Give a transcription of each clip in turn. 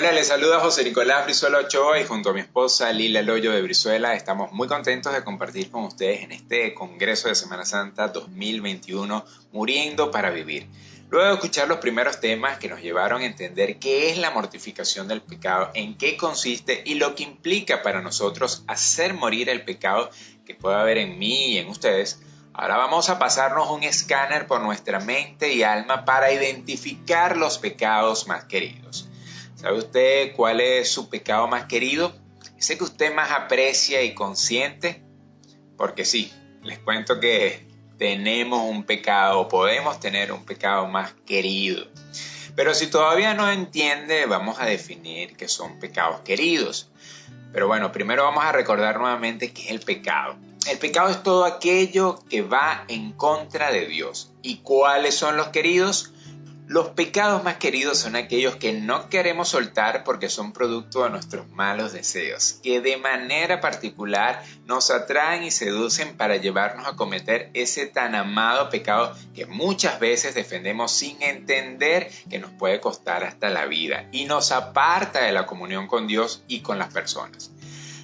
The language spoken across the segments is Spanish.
Hola, les saluda José Nicolás Brizuela Ochoa y junto a mi esposa Lila Loyo de Brizuela estamos muy contentos de compartir con ustedes en este Congreso de Semana Santa 2021, Muriendo para Vivir. Luego de escuchar los primeros temas que nos llevaron a entender qué es la mortificación del pecado, en qué consiste y lo que implica para nosotros hacer morir el pecado que puede haber en mí y en ustedes, ahora vamos a pasarnos un escáner por nuestra mente y alma para identificar los pecados más queridos. ¿Sabe usted cuál es su pecado más querido? ¿Ese que usted más aprecia y consiente? Porque sí, les cuento que tenemos un pecado o podemos tener un pecado más querido. Pero si todavía no entiende, vamos a definir qué son pecados queridos. Pero bueno, primero vamos a recordar nuevamente qué es el pecado. El pecado es todo aquello que va en contra de Dios. ¿Y cuáles son los queridos? Los pecados más queridos son aquellos que no queremos soltar porque son producto de nuestros malos deseos, que de manera particular nos atraen y seducen para llevarnos a cometer ese tan amado pecado que muchas veces defendemos sin entender que nos puede costar hasta la vida y nos aparta de la comunión con Dios y con las personas.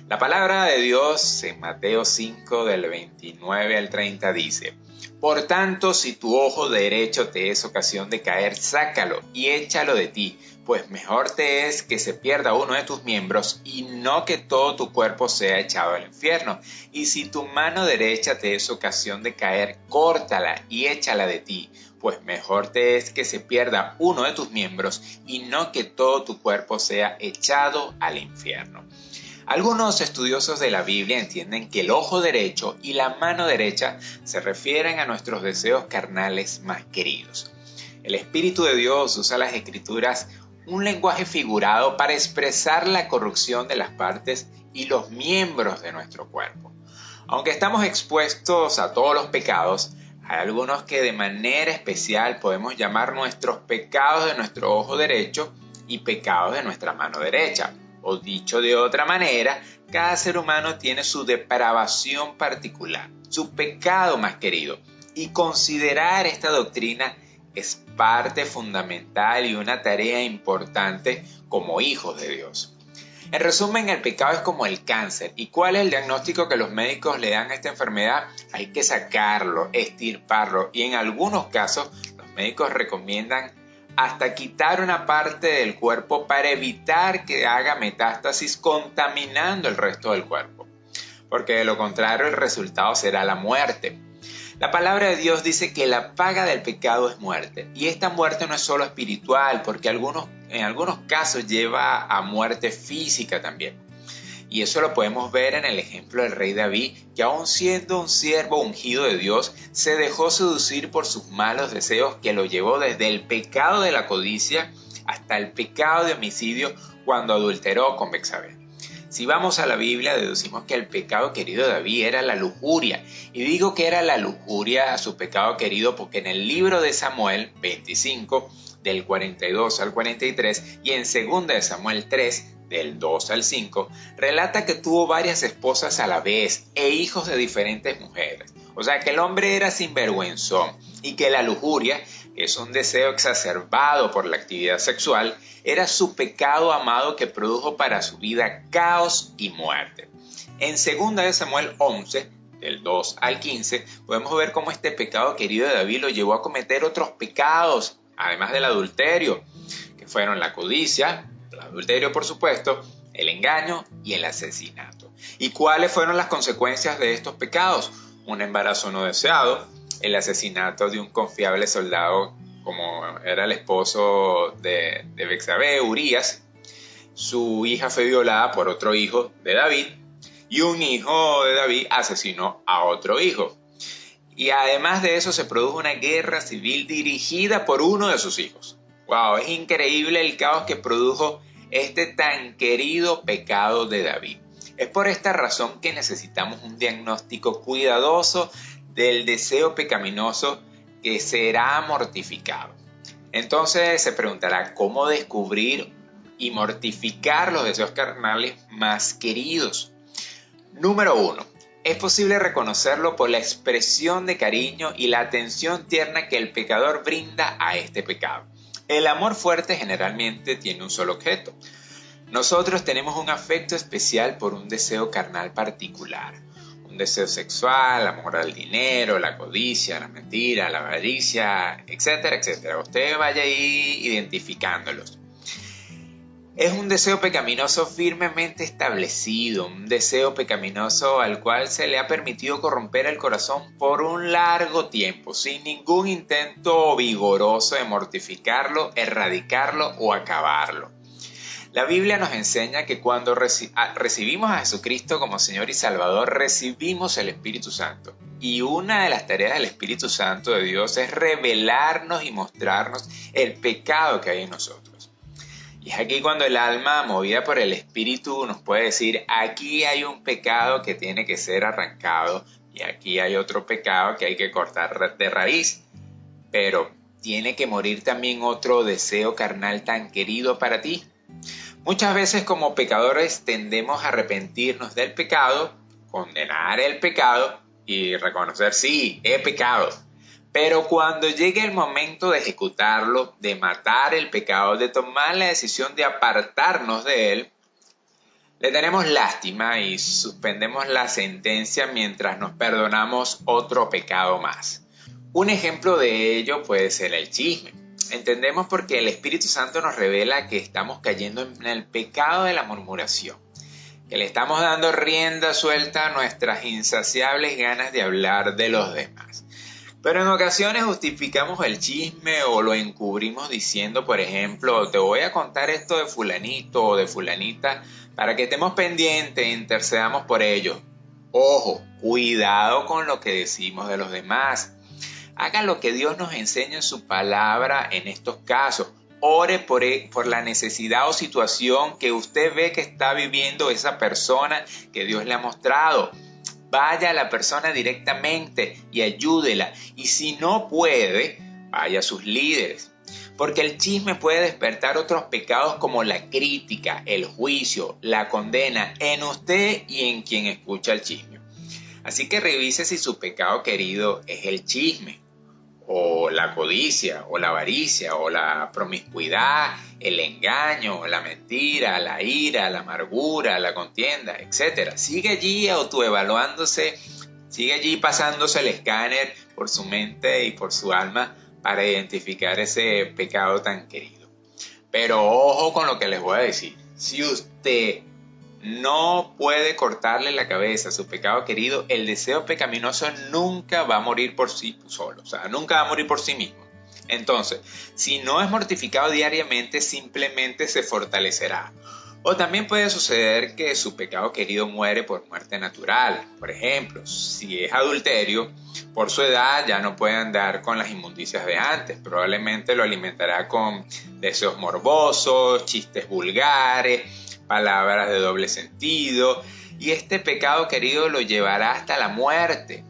La palabra de Dios en Mateo 5 del 29 al 30 dice: Por tanto, si tu ojo derecho te es ocasión de caer, sácalo y échalo de ti, pues mejor te es que se pierda uno de tus miembros y no que todo tu cuerpo sea echado al infierno. Y si tu mano derecha te es ocasión de caer, córtala y échala de ti, pues mejor te es que se pierda uno de tus miembros y no que todo tu cuerpo sea echado al infierno. Algunos estudiosos de la Biblia entienden que el ojo derecho y la mano derecha se refieren a nuestros deseos carnales más queridos. El Espíritu de Dios usa las Escrituras un lenguaje figurado para expresar la corrupción de las partes y los miembros de nuestro cuerpo. Aunque estamos expuestos a todos los pecados, hay algunos que de manera especial podemos llamar nuestros pecados de nuestro ojo derecho y pecados de nuestra mano derecha. O dicho de otra manera, cada ser humano tiene su depravación particular, su pecado más querido. Y considerar esta doctrina es parte fundamental y una tarea importante como hijos de Dios. En resumen, el pecado es como el cáncer. ¿Y cuál es el diagnóstico que los médicos le dan a esta enfermedad? Hay que sacarlo, extirparlo y en algunos casos los médicos recomiendan hasta quitar una parte del cuerpo para evitar que haga metástasis contaminando el resto del cuerpo, porque de lo contrario el resultado será la muerte. La palabra de Dios dice que la paga del pecado es muerte, y esta muerte no es solo espiritual, porque en algunos casos lleva a muerte física también. Y eso lo podemos ver en el ejemplo del rey David, que aun siendo un siervo ungido de Dios, se dejó seducir por sus malos deseos que lo llevó desde el pecado de la codicia hasta el pecado de homicidio cuando adulteró con Betsabé. Si vamos a la Biblia, deducimos que el pecado querido de David era la lujuria. Y digo que era la lujuria a su pecado querido porque en el libro de Samuel 25, del 42 al 43, y en 2 de Samuel 3, del 2 al 5, relata que tuvo varias esposas a la vez e hijos de diferentes mujeres. O sea que el hombre era sinvergüenzón y que la lujuria, que es un deseo exacerbado por la actividad sexual, era su pecado amado que produjo para su vida caos y muerte. En 2 de Samuel 11, del 2 al 15, podemos ver cómo este pecado querido de David lo llevó a cometer otros pecados, además del adulterio, que fueron la codicia, el adulterio por supuesto, el engaño y el asesinato. ¿Y cuáles fueron las consecuencias de estos pecados? Un embarazo no deseado, el asesinato de un confiable soldado como era el esposo de Betsabé, Urías, su hija fue violada por otro hijo de David y un hijo de David asesinó a otro hijo. Y además de eso se produjo una guerra civil dirigida por uno de sus hijos. ¡Wow! Es increíble el caos que produjo este tan querido pecado de David. Es por esta razón que necesitamos un diagnóstico cuidadoso del deseo pecaminoso que será mortificado. Entonces se preguntará cómo descubrir y mortificar los deseos carnales más queridos. Número 1. Es posible reconocerlo por la expresión de cariño y la atención tierna que el pecador brinda a este pecado. El amor fuerte generalmente tiene un solo objeto: Nosotros tenemos un afecto especial por un deseo carnal particular. Un deseo sexual, amor al dinero, la codicia, la mentira, la avaricia, etcétera, etcétera. Usted vaya ahí identificándolos. Es un deseo pecaminoso firmemente establecido, un deseo pecaminoso al cual se le ha permitido corromper el corazón por un largo tiempo, sin ningún intento vigoroso de mortificarlo, erradicarlo o acabarlo. La Biblia nos enseña que cuando recibimos a Jesucristo como Señor y Salvador, recibimos el Espíritu Santo. Y una de las tareas del Espíritu Santo de Dios es revelarnos y mostrarnos el pecado que hay en nosotros. Y es aquí cuando el alma, movida por el Espíritu, nos puede decir, aquí hay un pecado que tiene que ser arrancado y aquí hay otro pecado que hay que cortar de raíz. Pero tiene que morir también otro deseo carnal tan querido para ti. Muchas veces como pecadores tendemos a arrepentirnos del pecado, condenar el pecado y reconocer, sí, he pecado. Pero cuando llegue el momento de ejecutarlo, de matar el pecado, de tomar la decisión de apartarnos de él, le tenemos lástima y suspendemos la sentencia mientras nos perdonamos otro pecado más. Un ejemplo de ello puede ser el chisme. Entendemos porque el Espíritu Santo nos revela que estamos cayendo en el pecado de la murmuración, que le estamos dando rienda suelta a nuestras insaciables ganas de hablar de los demás. Pero en ocasiones justificamos el chisme o lo encubrimos diciendo, por ejemplo, te voy a contar esto de fulanito o de fulanita para que estemos pendientes e intercedamos por ellos. Ojo, cuidado con lo que decimos de los demás. Haga lo que Dios nos enseña en su palabra en estos casos. Ore por la necesidad o situación que usted ve que está viviendo esa persona que Dios le ha mostrado. Vaya a la persona directamente y ayúdela. Y si no puede, vaya a sus líderes. Porque el chisme puede despertar otros pecados como la crítica, el juicio, la condena en usted y en quien escucha el chisme. Así que revise si su pecado querido es el chisme, o la codicia, o la avaricia, o la promiscuidad, el engaño, la mentira, la ira, la amargura, la contienda, etc. Sigue allí autoevaluándose, sigue allí pasándose el escáner por su mente y por su alma para identificar ese pecado tan querido. Pero ojo con lo que les voy a decir. Si usted no puede cortarle la cabeza a su pecado querido, el deseo pecaminoso nunca va a morir por sí solo, o sea, nunca va a morir por sí mismo. Entonces, si no es mortificado diariamente, simplemente se fortalecerá. O también puede suceder que su pecado querido muere por muerte natural. Por ejemplo, si es adulterio, por su edad ya no puede andar con las inmundicias de antes. Probablemente lo alimentará con deseos morbosos, chistes vulgares, palabras de doble sentido, y este pecado querido lo llevará hasta la muerte,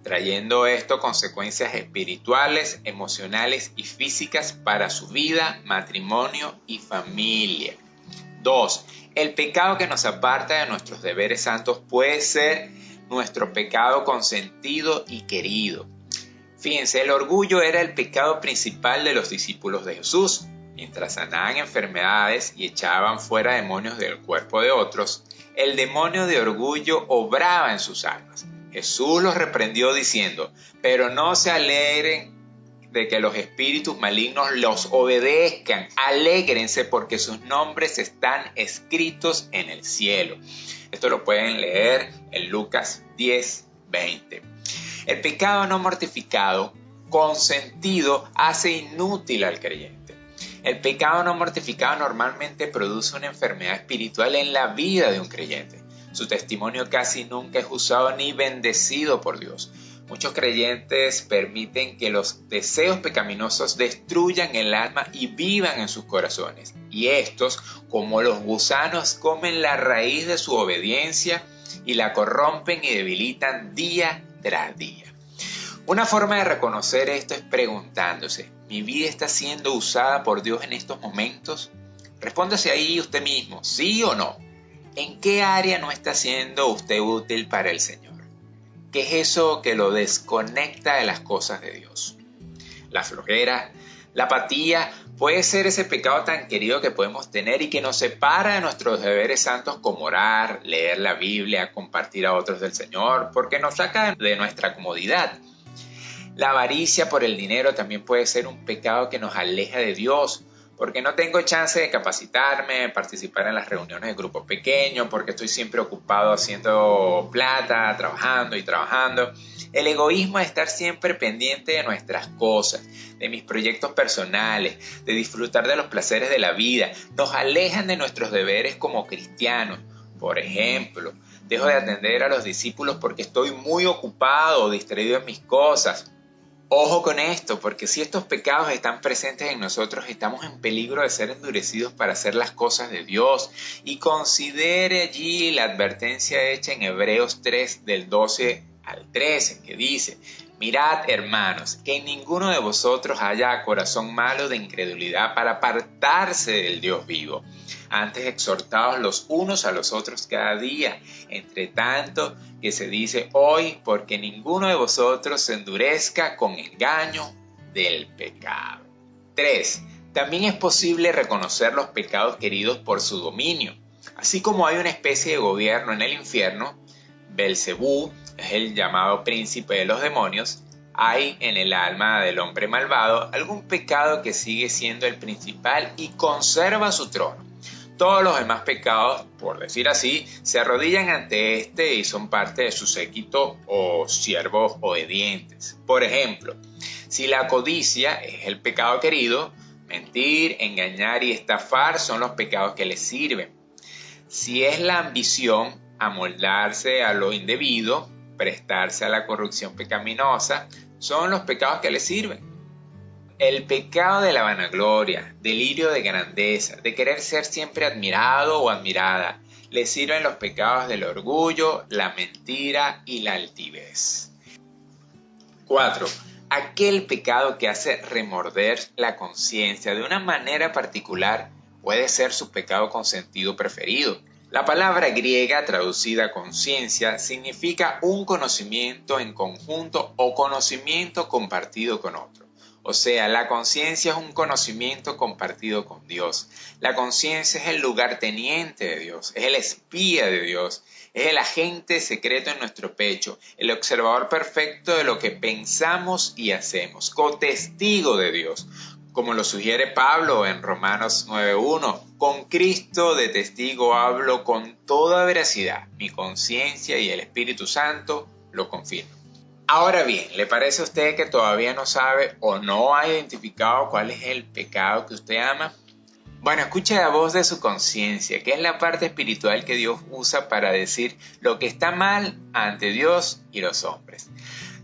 trayendo esto consecuencias espirituales, emocionales y físicas para su vida, matrimonio y familia. 2. El pecado que nos aparta de nuestros deberes santos puede ser nuestro pecado consentido y querido. Fíjense, el orgullo era el pecado principal de los discípulos de Jesús. Mientras sanaban enfermedades y echaban fuera demonios del cuerpo de otros, el demonio de orgullo obraba en sus almas. Jesús los reprendió diciendo, pero no se alegren de que los espíritus malignos los obedezcan. Alégrense porque sus nombres están escritos en el cielo. Esto lo pueden leer en Lucas 10:20. El pecado no mortificado, consentido, hace inútil al creyente. El pecado no mortificado normalmente produce una enfermedad espiritual en la vida de un creyente. Su testimonio casi nunca es usado ni bendecido por Dios. Muchos creyentes permiten que los deseos pecaminosos destruyan el alma y vivan en sus corazones. Y estos, como los gusanos, comen la raíz de su obediencia y la corrompen y debilitan día tras día. Una forma de reconocer esto es preguntándose, ¿mi vida está siendo usada por Dios en estos momentos? Respóndase ahí usted mismo, ¿sí o no? ¿En qué área no está siendo usted útil para el Señor? ¿Qué es eso que lo desconecta de las cosas de Dios? La flojera, La apatía puede ser ese pecado tan querido que podemos tener y que nos separa de nuestros deberes santos como orar, leer la Biblia, compartir a otros del Señor, porque nos saca de nuestra comodidad. La avaricia por el dinero también puede ser un pecado que nos aleja de Dios, porque no tengo chance de capacitarme, participar en las reuniones de grupo pequeño, porque estoy siempre ocupado haciendo plata, trabajando y trabajando. El egoísmo es estar siempre pendiente de nuestras cosas, de mis proyectos personales, de disfrutar de los placeres de la vida. Nos alejan de nuestros deberes como cristianos. Por ejemplo, dejo de atender a los discípulos porque estoy muy ocupado o distraído en mis cosas. Ojo con esto, porque si estos pecados están presentes en nosotros, estamos en peligro de ser endurecidos para hacer las cosas de Dios. Y considere allí la advertencia hecha en Hebreos 3 del 12 al 13, que dice: mirad, hermanos, que en ninguno de vosotros haya corazón malo de incredulidad para apartarse del Dios vivo. Antes exhortaos los unos a los otros cada día, entre tanto que se dice hoy, porque ninguno de vosotros se endurezca con engaño del pecado. 3. También es posible reconocer los pecados queridos por su dominio. Así como hay una especie de gobierno en el infierno, Belcebú es el llamado príncipe de los demonios, hay en el alma del hombre malvado algún pecado que sigue siendo el principal y conserva su trono. Todos los demás pecados, por decir así, se arrodillan ante este y son parte de su séquito o siervos obedientes. Por ejemplo, si la codicia es el pecado querido, mentir, engañar y estafar son los pecados que le sirven. Si es la ambición, amoldarse a lo indebido, prestarse a la corrupción pecaminosa, son los pecados que le sirven. El pecado de la vanagloria, delirio de grandeza, de querer ser siempre admirado o admirada, le sirven los pecados del orgullo, la mentira y la altivez. 4. Aquel pecado que hace remorder la conciencia de una manera particular puede ser su pecado consentido preferido. La palabra griega traducida conciencia significa un conocimiento en conjunto o conocimiento compartido con otro. O sea, la conciencia es un conocimiento compartido con Dios. La conciencia es el lugarteniente de Dios, es el espía de Dios, es el agente secreto en nuestro pecho, el observador perfecto de lo que pensamos y hacemos, cotestigo de Dios. Como lo sugiere Pablo en Romanos 9:1, con Cristo de testigo hablo con toda veracidad, mi conciencia y el Espíritu Santo lo confirman. Ahora bien, ¿le parece a usted que todavía no sabe o no ha identificado cuál es el pecado que usted ama? Bueno, escuche la voz de su conciencia, que es la parte espiritual que Dios usa para decir lo que está mal ante Dios y los hombres.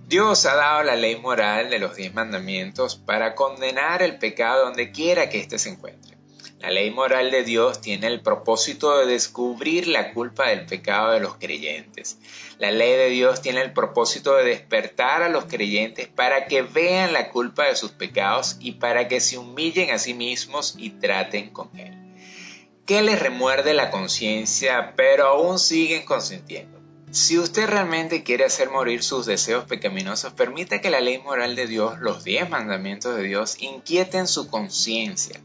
Dios ha dado la ley moral de los 10 mandamientos para condenar el pecado donde quiera que éste se encuentre. La ley moral de Dios tiene el propósito de descubrir la culpa del pecado de los creyentes. La ley de Dios tiene el propósito de despertar a los creyentes para que vean la culpa de sus pecados y para que se humillen a sí mismos y traten con Él. ¿Qué les remuerde la conciencia, pero aún siguen consintiendo? Si usted realmente quiere hacer morir sus deseos pecaminosos, permita que la ley moral de Dios, los 10 mandamientos de Dios, inquieten su conciencia,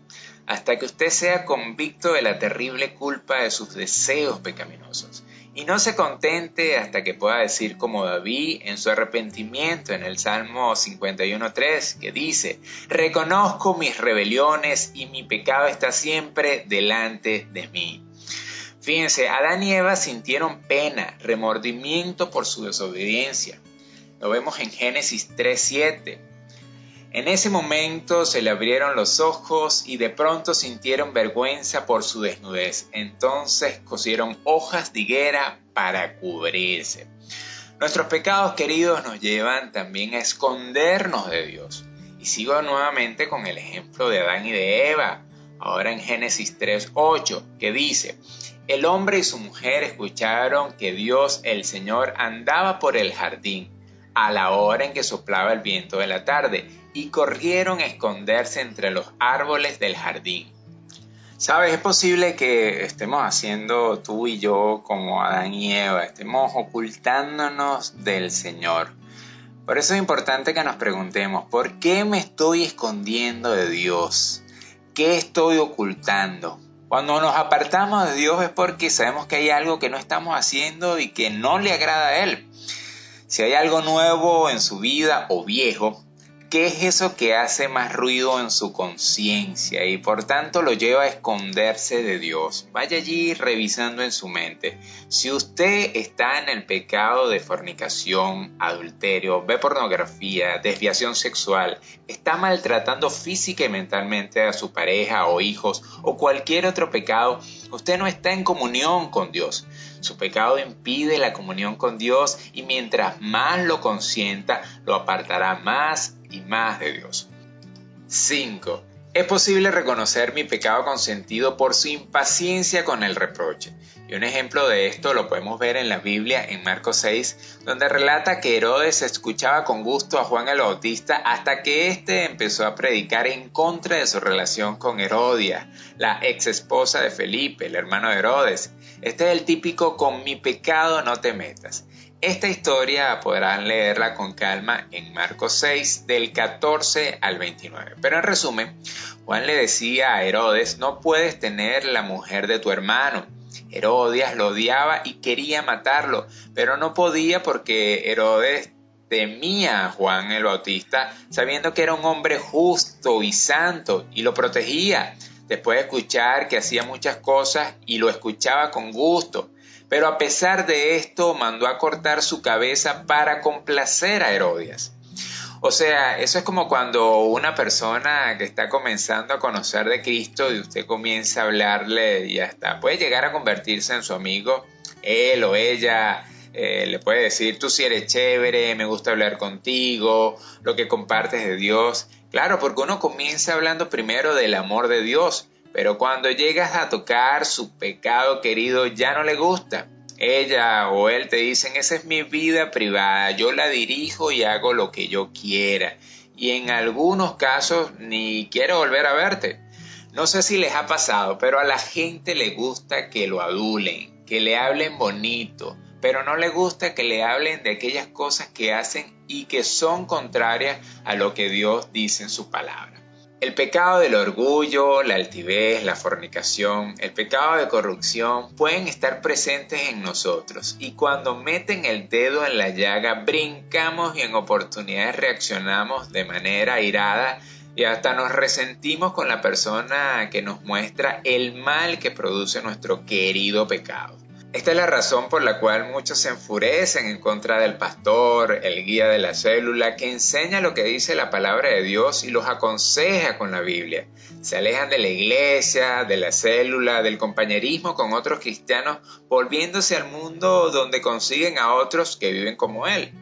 hasta que usted sea convicto de la terrible culpa de sus deseos pecaminosos. Y no se contente hasta que pueda decir como David en su arrepentimiento en el Salmo 51:3, que dice: reconozco mis rebeliones y mi pecado está siempre delante de mí. Fíjense, Adán y Eva sintieron pena, remordimiento por su desobediencia. Lo vemos en Génesis 3:7. En ese momento se le abrieron los ojos y de pronto sintieron vergüenza por su desnudez. Entonces cosieron hojas de higuera para cubrirse. Nuestros pecados queridos nos llevan también a escondernos de Dios. Y sigo nuevamente con el ejemplo de Adán y de Eva, ahora en Génesis 3:8, que dice: el hombre y su mujer escucharon que Dios, el Señor, andaba por el jardín a la hora en que soplaba el viento de la tarde, y corrieron a esconderse entre los árboles del jardín. ¿Sabes? Es posible que estemos haciendo tú y yo como Adán y Eva, estemos ocultándonos del Señor. Por eso es importante que nos preguntemos, ¿por qué me estoy escondiendo de Dios? ¿Qué estoy ocultando? Cuando nos apartamos de Dios es porque sabemos que hay algo que no estamos haciendo y que no le agrada a Él. Si hay algo nuevo en su vida o viejo, ¿qué es eso que hace más ruido en su conciencia y por tanto lo lleva a esconderse de Dios? Vaya allí revisando en su mente. Si usted está en el pecado de fornicación, adulterio, ve pornografía, desviación sexual, está maltratando física y mentalmente a su pareja o hijos o cualquier otro pecado, usted no está en comunión con Dios. Su pecado impide la comunión con Dios y mientras más lo consienta, lo apartará más y más de Dios. 5. Es posible reconocer mi pecado consentido por su impaciencia con el reproche. Y un ejemplo de esto lo podemos ver en la Biblia en Marcos 6, donde relata que Herodes escuchaba con gusto a Juan el Bautista hasta que éste empezó a predicar en contra de su relación con Herodia, la ex esposa de Felipe, el hermano de Herodes. Este es el típico "con mi pecado no te metas". Esta historia podrán leerla con calma en Marcos 6, del 14 al 29. Pero en resumen, Juan le decía a Herodes: no puedes tener la mujer de tu hermano. Herodías lo odiaba y quería matarlo, pero no podía porque Herodes temía a Juan el Bautista, sabiendo que era un hombre justo y santo, y lo protegía, después de escuchar que hacía muchas cosas y lo escuchaba con gusto. Pero a pesar de esto, mandó a cortar su cabeza para complacer a Herodías. O sea, eso es como cuando una persona que está comenzando a conocer de Cristo y usted comienza a hablarle y hasta puede llegar a convertirse en su amigo, él o ella le puede decir: tú sí eres chévere, me gusta hablar contigo, lo que compartes de Dios. Claro, porque uno comienza hablando primero del amor de Dios, pero cuando llegas a tocar su pecado querido ya no le gusta. Ella o él te dicen: esa es mi vida privada, yo la dirijo y hago lo que yo quiera. Y en algunos casos ni quiero volver a verte. No sé si les ha pasado, pero a la gente le gusta que lo adulen, que le hablen bonito, pero no le gusta que le hablen de aquellas cosas que hacen y que son contrarias a lo que Dios dice en su palabra. El pecado del orgullo, la altivez, la fornicación, el pecado de corrupción pueden estar presentes en nosotros y cuando meten el dedo en la llaga brincamos y en oportunidades reaccionamos de manera airada y hasta nos resentimos con la persona que nos muestra el mal que produce nuestro querido pecado. Esta es la razón por la cual muchos se enfurecen en contra del pastor, el guía de la célula, que enseña lo que dice la palabra de Dios y los aconseja con la Biblia. Se alejan de la iglesia, de la célula, del compañerismo con otros cristianos, volviéndose al mundo donde consiguen a otros que viven como él.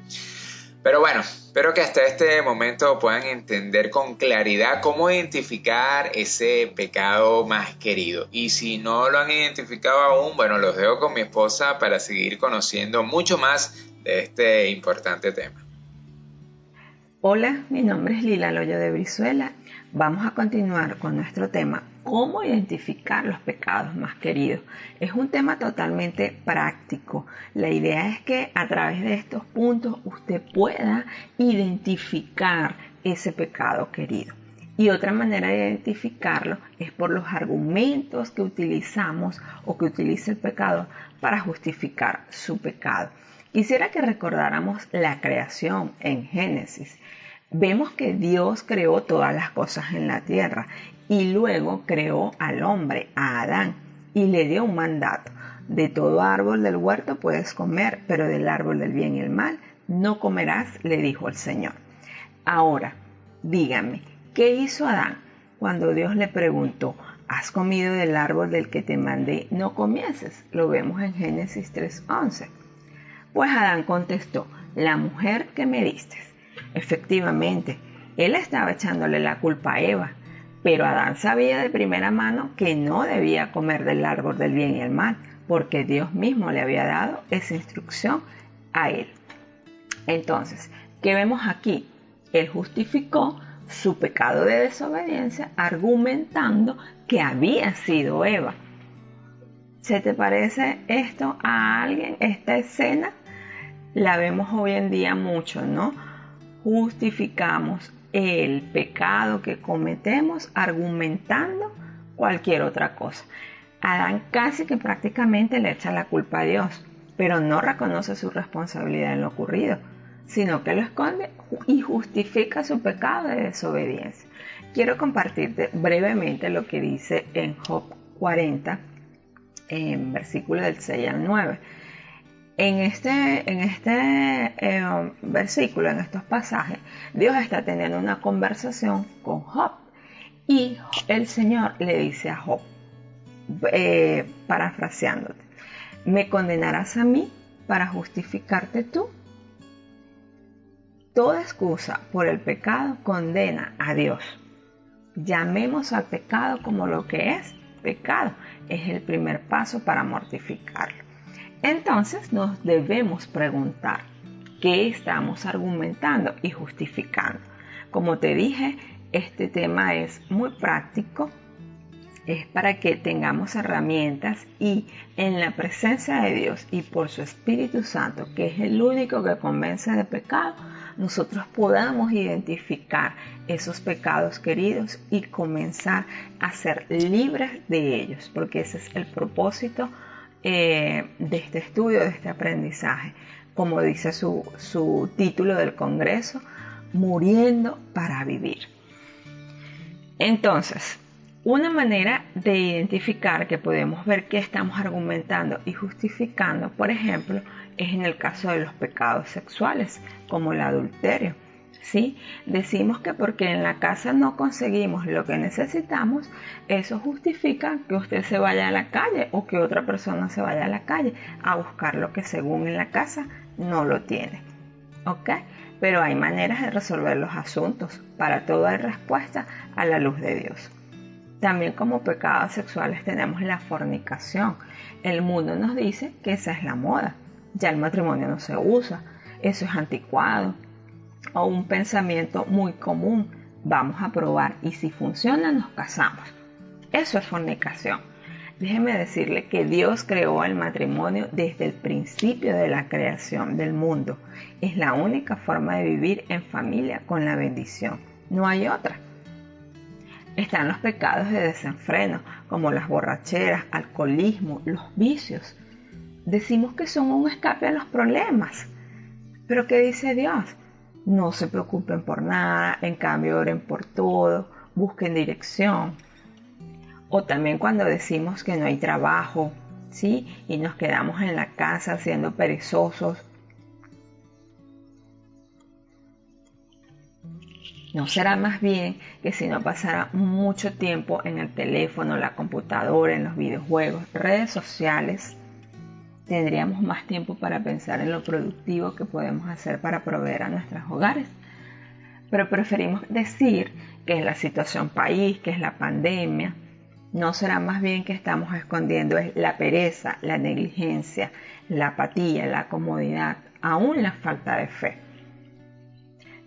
Pero bueno, espero que hasta este momento puedan entender con claridad cómo identificar ese pecado más querido. Y si no lo han identificado aún, bueno, los dejo con mi esposa para seguir conociendo mucho más de este importante tema. Hola, mi nombre es Lila Loyo de Brizuela. Vamos a continuar con nuestro tema: ¿cómo identificar los pecados más queridos? Es un tema totalmente práctico. La idea es que a través de estos puntos usted pueda identificar ese pecado querido. Y otra manera de identificarlo es por los argumentos que utilizamos o que utiliza el pecador para justificar su pecado. Quisiera que recordáramos la creación en Génesis. Vemos que Dios creó todas las cosas en la tierra y luego creó al hombre, a Adán, y le dio un mandato: de todo árbol del huerto puedes comer, pero del árbol del bien y el mal no comerás, le dijo el Señor. Ahora, díganme, ¿qué hizo Adán cuando Dios le preguntó: ¿has comido del árbol del que te mandé no comieses? Lo vemos en Génesis 3:11. Pues Adán contestó: la mujer que me diste. Efectivamente, él estaba echándole la culpa a Eva, pero Adán sabía de primera mano que no debía comer del árbol del bien y el mal, porque Dios mismo le había dado esa instrucción a él. Entonces, ¿qué vemos aquí? Él justificó su pecado de desobediencia argumentando que había sido Eva. ¿Se te parece esto a alguien? Esta escena la vemos hoy en día mucho, ¿no? justificamos el pecado que cometemos argumentando cualquier otra cosa. Adán casi que prácticamente le echa la culpa a Dios, pero no reconoce su responsabilidad en lo ocurrido, sino que lo esconde y justifica su pecado de desobediencia. Quiero compartirte brevemente lo que dice en Job 40, en versículos del 6 al 9. En este versículo, en estos pasajes, Dios está teniendo una conversación con Job y el Señor le dice a Job, parafraseándote, ¿me condenarás a mí para justificarte tú? Toda excusa por el pecado condena a Dios. Llamemos al pecado como lo que es pecado. Es el primer paso para mortificarlo. Entonces nos debemos preguntar, ¿qué estamos argumentando y justificando? Como te dije, este tema es muy práctico, es para que tengamos herramientas y en la presencia de Dios y por su Espíritu Santo, que es el único que convence de pecado, nosotros podamos identificar esos pecados queridos y comenzar a ser libres de ellos, porque ese es el propósito de este estudio, de este aprendizaje. Como dice su título del Congreso, Muriendo para Vivir. Entonces, una manera de identificar que podemos ver qué estamos argumentando y justificando, por ejemplo, es en el caso de los pecados sexuales, como el adulterio. ¿Sí? Decimos que porque en la casa no conseguimos lo que necesitamos, eso justifica que usted se vaya a la calle o que otra persona se vaya a la calle a buscar lo que según en la casa no lo tiene. ¿Ok? Pero hay maneras de resolver los asuntos. Para todo hay respuesta a la luz de Dios. También como pecados sexuales tenemos la fornicación. El mundo nos dice que esa es la moda. Ya el matrimonio no se usa. Eso es anticuado. O un pensamiento muy común, vamos a probar y si funciona nos casamos. Eso es fornicación. Déjeme decirle que Dios creó el matrimonio desde el principio de la creación del mundo. Es la única forma de vivir en familia con la bendición. No hay otra. Están los pecados de desenfreno, como las borracheras, alcoholismo, los vicios. Decimos que son un escape a los problemas. ¿Pero qué dice Dios? No se preocupen por nada, en cambio oren por todo, busquen dirección. O también cuando decimos que no hay trabajo, ¿sí? Y nos quedamos en la casa siendo perezosos. ¿No será más bien que si no pasara mucho tiempo en el teléfono, la computadora, en los videojuegos, redes sociales, tendríamos más tiempo para pensar en lo productivo que podemos hacer para proveer a nuestros hogares? Pero preferimos decir que es la situación país, que es la pandemia. ¿No será más bien que estamos escondiendo la pereza, la negligencia, la apatía, la comodidad, aún la falta de fe?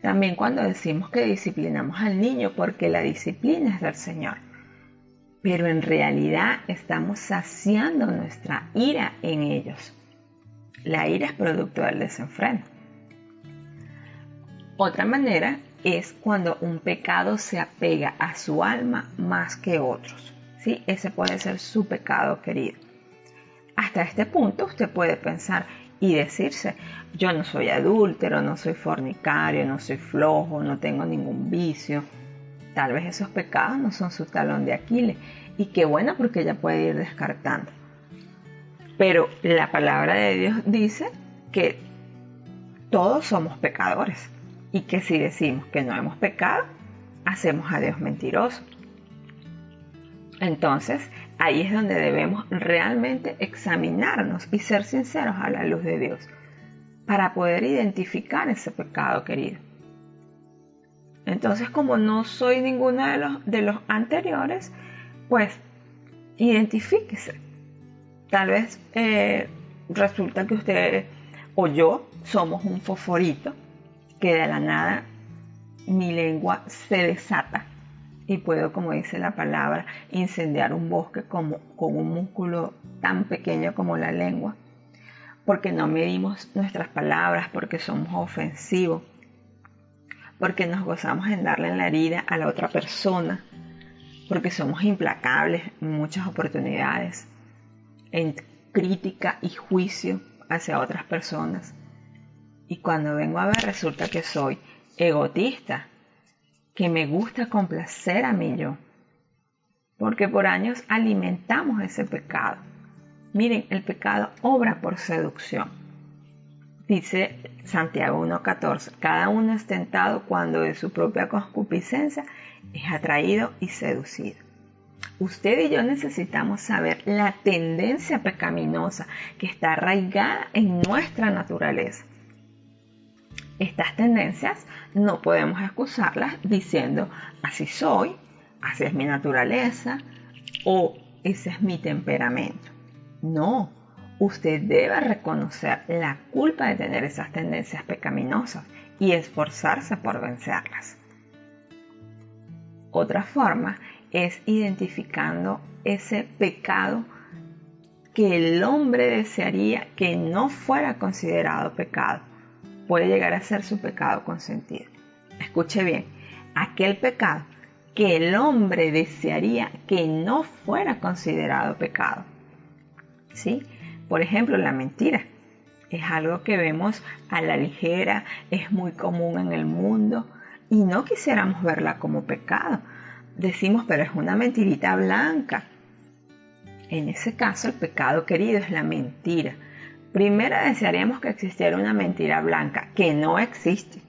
También cuando decimos que disciplinamos al niño porque la disciplina es del Señor, pero en realidad estamos saciando nuestra ira en ellos. La ira es producto del desenfreno. Otra manera es cuando un pecado se apega a su alma más que otros. ¿Sí? Ese puede ser su pecado querido. Hasta este punto usted puede pensar y decirse, yo no soy adúltero, no soy fornicario, no soy flojo, no tengo ningún vicio. Tal vez esos pecados no son su talón de Aquiles. Y qué bueno, porque ella puede ir descartando. Pero la palabra de Dios dice que todos somos pecadores. Y que si decimos que no hemos pecado, hacemos a Dios mentiroso. Entonces, ahí es donde debemos realmente examinarnos y ser sinceros a la luz de Dios para poder identificar ese pecado querido. Entonces, como no soy ninguno de los anteriores, pues identifíquese. Tal vez resulta que usted o yo somos un fosforito que de la nada mi lengua se desata y puedo, como dice la palabra, incendiar un bosque con un músculo tan pequeño como la lengua, porque no medimos nuestras palabras, porque somos ofensivos. porque nos gozamos en darle en la herida a la otra persona, porque somos implacables en muchas oportunidades, en crítica y juicio hacia otras personas. Y cuando vengo a ver, resulta que soy egotista, que me gusta complacer a mí yo, porque por años alimentamos ese pecado. Miren, el pecado obra por seducción. Dice Santiago 1:14, cada uno es tentado cuando de su propia concupiscencia es atraído y seducido. Usted y yo necesitamos saber la tendencia pecaminosa que está arraigada en nuestra naturaleza. Estas tendencias no podemos excusarlas diciendo, así soy, así es mi naturaleza o ese es mi temperamento. No, usted debe reconocer la culpa de tener esas tendencias pecaminosas y esforzarse por vencerlas. Otra forma es identificando ese pecado que el hombre desearía que no fuera considerado pecado. Puede llegar a ser su pecado consentido. Escuche bien, aquel pecado que el hombre desearía que no fuera considerado pecado. ¿Sí? Por ejemplo, la mentira. Es algo que vemos a la ligera, es muy común en el mundo y no quisiéramos verla como pecado. Decimos, pero es una mentirita blanca. En ese caso, el pecado querido es la mentira. Primero desearíamos que existiera una mentira blanca, que no existe.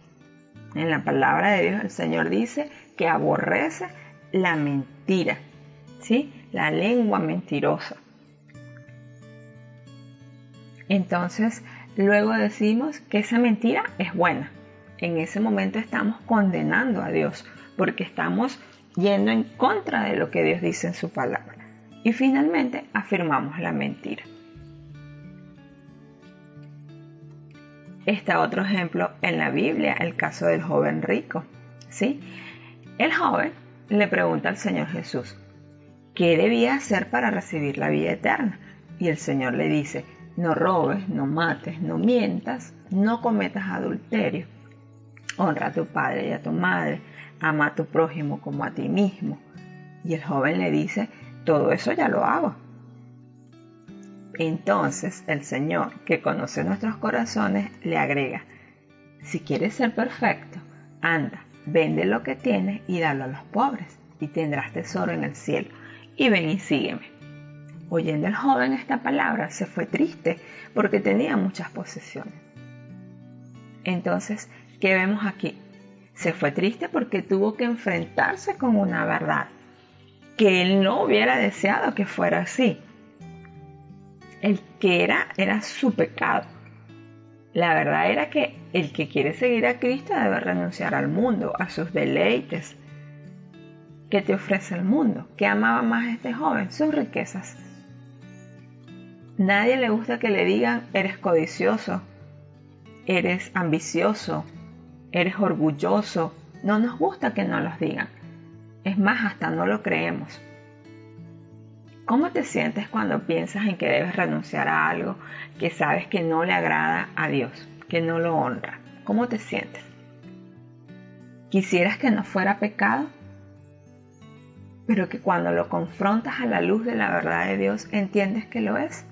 En la palabra de Dios el Señor dice que aborrece la mentira, ¿sí? La lengua mentirosa. Entonces, luego decimos que esa mentira es buena. En ese momento estamos condenando a Dios, porque estamos yendo en contra de lo que Dios dice en su palabra. Y finalmente afirmamos la mentira. Está otro ejemplo en la Biblia, el caso del joven rico, ¿sí? El joven le pregunta al Señor Jesús, ¿qué debía hacer para recibir la vida eterna? Y el Señor le dice, no robes, no mates, no mientas, no cometas adulterio. Honra a tu padre y a tu madre, ama a tu prójimo como a ti mismo. Y el joven le dice, todo eso ya lo hago. Entonces el Señor, que conoce nuestros corazones, le agrega, si quieres ser perfecto, anda, vende lo que tienes y dalo a los pobres, y tendrás tesoro en el cielo, y ven y sígueme. Oyendo el joven esta palabra, se fue triste porque tenía muchas posesiones. Entonces, ¿qué vemos aquí? Se fue triste porque tuvo que enfrentarse con una verdad que él no hubiera deseado que fuera así. El que era su pecado. La verdad era que el que quiere seguir a Cristo debe renunciar al mundo, a sus deleites. ¿Qué te ofrece el mundo? ¿Qué amaba más este joven? Sus riquezas. Nadie le gusta que le digan, eres codicioso, eres ambicioso, eres orgulloso. No nos gusta que nos los digan. Es más, hasta no lo creemos. ¿Cómo te sientes cuando piensas en que debes renunciar a algo que sabes que no le agrada a Dios, que no lo honra? ¿Cómo te sientes? ¿Quisieras que no fuera pecado? Pero que cuando lo confrontas a la luz de la verdad de Dios, entiendes que lo es.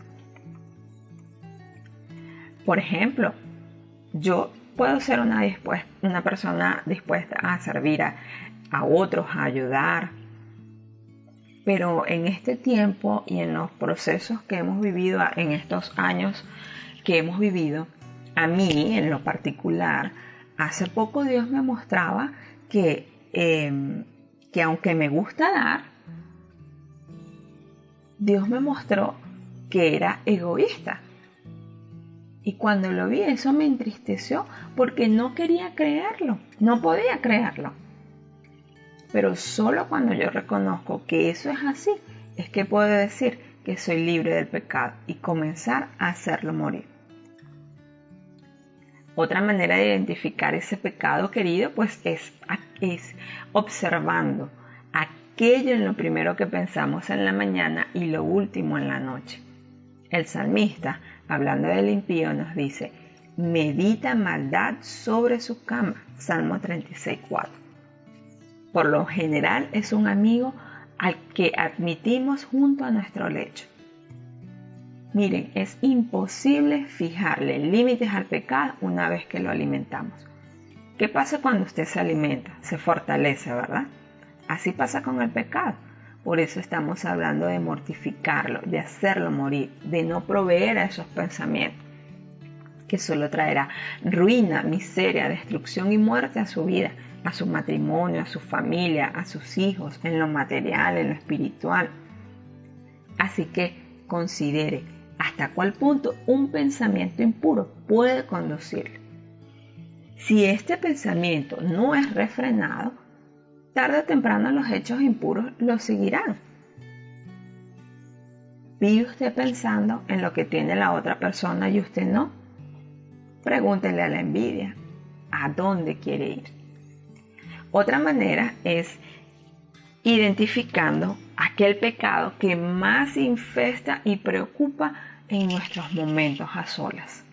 Por ejemplo, yo puedo ser una persona dispuesta a servir a otros, a ayudar. Pero en este tiempo y en los procesos que hemos vivido, en estos años que hemos vivido, a mí en lo particular, hace poco Dios me mostraba que aunque me gusta dar, Dios me mostró que era egoísta. Y cuando lo vi, eso me entristeció porque no quería creerlo, no podía creerlo. Pero solo cuando yo reconozco que eso es así, es que puedo decir que soy libre del pecado y comenzar a hacerlo morir. Otra manera de identificar ese pecado querido, pues es observando aquello en lo primero que pensamos en la mañana y lo último en la noche. El salmista, hablando del impío, nos dice, medita maldad sobre su cama. Salmo 36:4. Por lo general es un amigo al que admitimos junto a nuestro lecho. Miren, es imposible fijarle límites al pecado una vez que lo alimentamos. ¿Qué pasa cuando usted se alimenta? Se fortalece, ¿verdad? Así pasa con el pecado. Por eso estamos hablando de mortificarlo, de hacerlo morir, de no proveer a esos pensamientos, que solo traerá ruina, miseria, destrucción y muerte a su vida, a su matrimonio, a su familia, a sus hijos, en lo material, en lo espiritual. Así que considere hasta cuál punto un pensamiento impuro puede conducirle. Si este pensamiento no es refrenado, tarde o temprano los hechos impuros lo seguirán. ¿Vive usted pensando en lo que tiene la otra persona y usted no? Pregúntele a la envidia, ¿a dónde quiere ir? Otra manera es identificando aquel pecado que más infesta y preocupa en nuestros momentos a solas.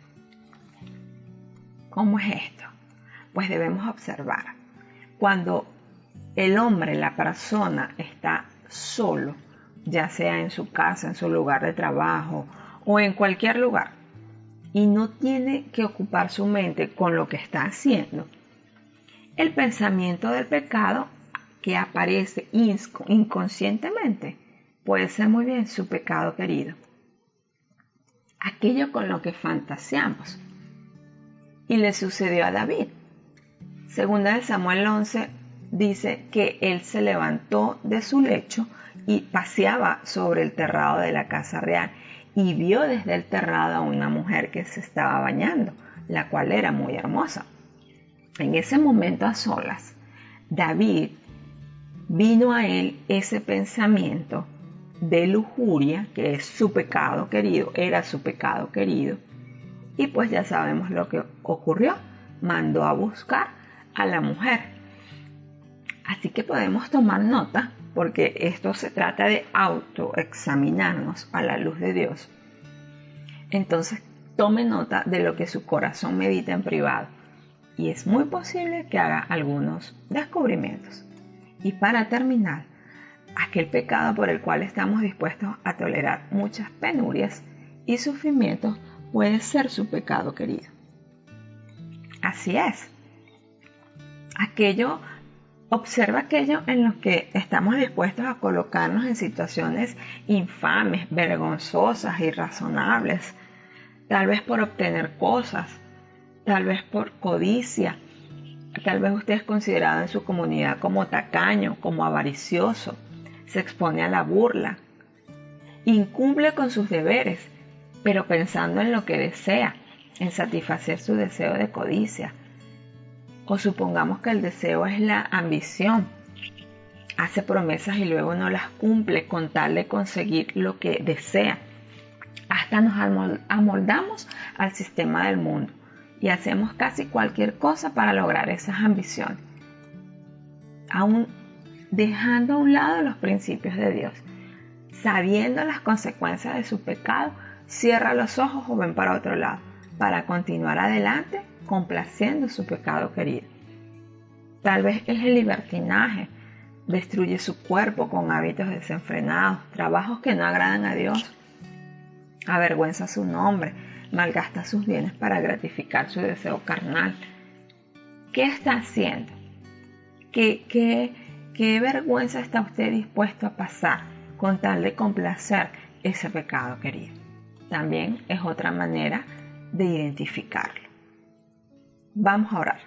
¿Cómo es esto? Pues debemos observar. Cuando el hombre, la persona, está solo, ya sea en su casa, en su lugar de trabajo o en cualquier lugar, y no tiene que ocupar su mente con lo que está haciendo, el pensamiento del pecado que aparece inconscientemente puede ser muy bien su pecado querido, aquello con lo que fantaseamos. Y le sucedió a David. Segunda de Samuel 11 dice que él se levantó de su lecho y paseaba sobre el terrado de la casa real y vio desde el terrado a una mujer que se estaba bañando, la cual era muy hermosa. En ese momento a solas, David vino a él ese pensamiento de lujuria, que es su pecado querido, era su pecado querido, y pues ya sabemos lo que ocurrió, mandó a buscar a la mujer. Así que podemos tomar nota, porque esto se trata de autoexaminarnos a la luz de Dios. Entonces, tome nota de lo que su corazón medita en privado, y es muy posible que haga algunos descubrimientos. Y para terminar, aquel pecado por el cual estamos dispuestos a tolerar muchas penurias y sufrimientos puede ser su pecado querido. Así es. Observa aquello en lo que estamos dispuestos a colocarnos en situaciones infames, vergonzosas, irrazonables, tal vez por obtener cosas, tal vez por codicia, tal vez usted es considerado en su comunidad como tacaño, como avaricioso, se expone a la burla, incumple con sus deberes, pero pensando en lo que desea, en satisfacer su deseo de codicia. O supongamos que el deseo es la ambición. Hace promesas y luego no las cumple con tal de conseguir lo que desea. Hasta nos amoldamos al sistema del mundo y hacemos casi cualquier cosa para lograr esas ambiciones, aún dejando a un lado los principios de Dios. Sabiendo las consecuencias de su pecado, cierra los ojos o ven para otro lado, para continuar adelante complaciendo su pecado querido. Tal vez es el libertinaje, destruye su cuerpo con hábitos desenfrenados, trabajos que no agradan a Dios, avergüenza su nombre, malgasta sus bienes para gratificar su deseo carnal. ¿Qué está haciendo? ¿Qué vergüenza está usted dispuesto a pasar con tal de complacer ese pecado querido? También es otra manera de identificarlo. Vamos a orar.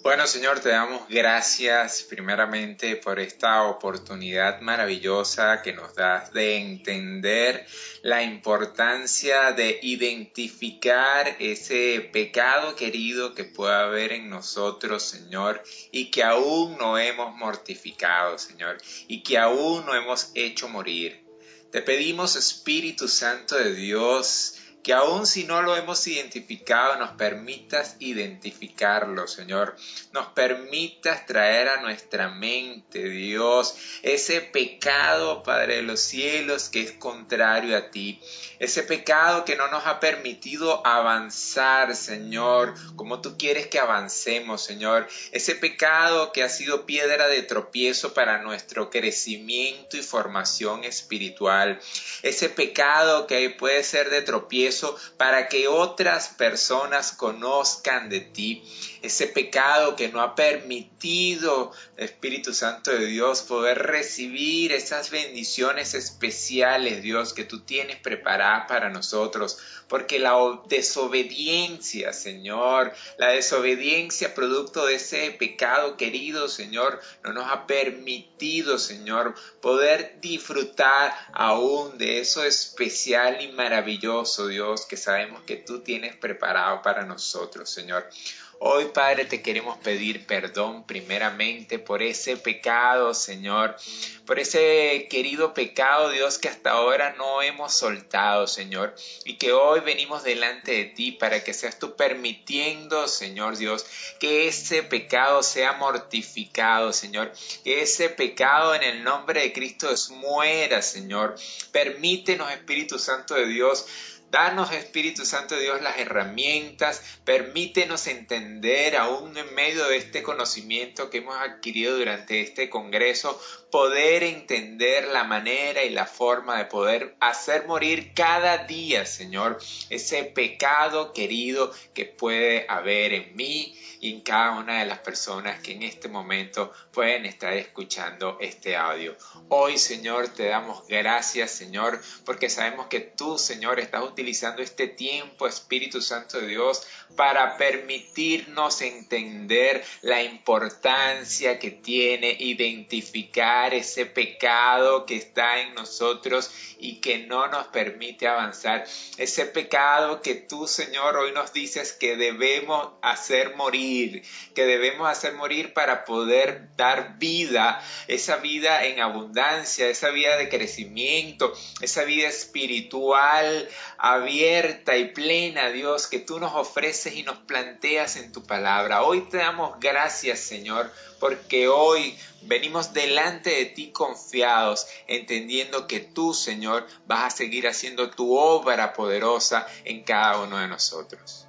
Bueno, Señor, te damos gracias primeramente por esta oportunidad maravillosa que nos das de entender la importancia de identificar ese pecado querido que puede haber en nosotros, Señor, y que aún no hemos mortificado, Señor, y que aún no hemos hecho morir. Te pedimos, Espíritu Santo de Dios, que aun si no lo hemos identificado, nos permitas identificarlo, Señor. Nos permitas traer a nuestra mente, Dios, ese pecado, Padre de los cielos, que es contrario a ti. Ese pecado que no nos ha permitido avanzar, Señor, como tú quieres que avancemos, Señor. Ese pecado que ha sido piedra de tropiezo para nuestro crecimiento y formación espiritual. Ese pecado que puede ser de tropiezo para que otras personas conozcan de ti. Ese pecado que no ha permitido, Espíritu Santo de Dios, poder recibir esas bendiciones especiales, Dios, que tú tienes preparadas para nosotros. Porque la desobediencia, Señor, la desobediencia producto de ese pecado, querido Señor, no nos ha permitido, Señor, poder disfrutar aún de eso especial y maravilloso, Dios, que sabemos que tú tienes preparado para nosotros, Señor. Hoy, Padre, te queremos pedir perdón primeramente por ese pecado, Señor, por ese querido pecado, Dios, que hasta ahora no hemos soltado, Señor, y que hoy venimos delante de ti para que seas tú permitiendo, Señor Dios, que ese pecado sea mortificado, Señor, que ese pecado en el nombre de Cristo muera, Señor. Permítenos, Espíritu Santo de Dios, danos, Espíritu Santo de Dios, las herramientas, permítenos entender, aún en medio de este conocimiento que hemos adquirido durante este congreso, poder entender la manera y la forma de poder hacer morir cada día, Señor, ese pecado querido que puede haber en mí y en cada una de las personas que en este momento pueden estar escuchando este audio. Hoy, Señor, te damos gracias, Señor, porque sabemos que tú, Señor, estás utilizando este tiempo, Espíritu Santo de Dios, para permitirnos entender la importancia que tiene identificar ese pecado que está en nosotros y que no nos permite avanzar. Ese pecado que tú, Señor, hoy nos dices que debemos hacer morir, para poder dar vida, esa vida en abundancia, esa vida de crecimiento, esa vida espiritual abierta y plena, Dios, que tú nos ofreces y nos planteas en tu palabra. Hoy te damos gracias, Señor, porque hoy venimos delante de ti confiados, entendiendo que tú, Señor, vas a seguir haciendo tu obra poderosa en cada uno de nosotros.